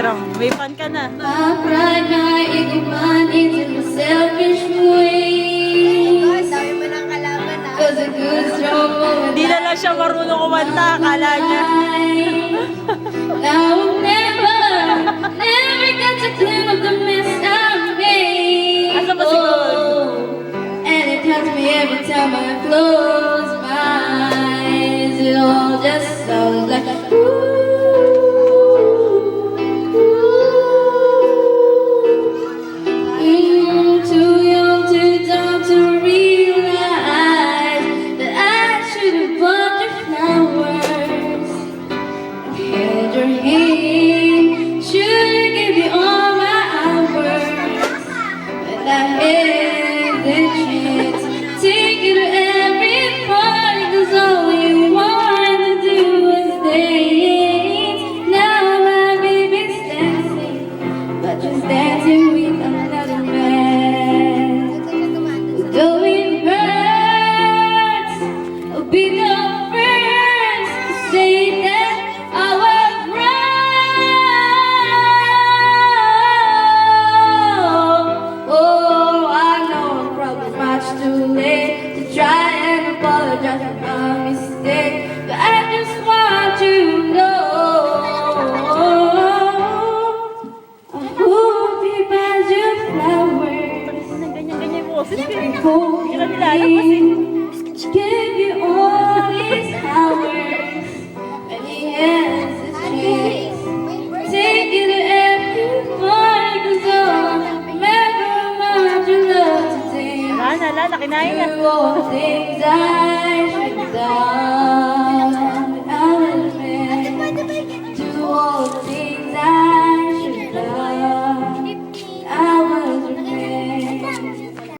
Ram. May fan ka na. My pride, my ego, my needs, and my selfish ways. Dami mo ng kalaban na. Cause a good strong woman. Hindi na lang siya marunong kumanta. Akala niya. Now I'll never get to clean up the mess I made. Asa ba si God? And it hurts me every time I close my eyes. It all just sounds like too young, too dumb to realize that I should have bought your flowers. Held your hand, should have given you all my hours. But I had the chance, take you to every party, 'cause all you wanted to do was dance. Now my baby's dancing, but just dancing with another man. Though it hurts, I'll be the first to say that I was wrong. Oh, I know I'm probably much too late to try and apologize for my mistake, but I just want you to know I hope he buys you flowers. Ganyan-ganyan yung boses. Before Hindi ka nilalabas eh. he gave you all his hours, and he has his chance. Take you to every party, 'cause all remember about your love today. Lala, kinain na. You all things I should have done.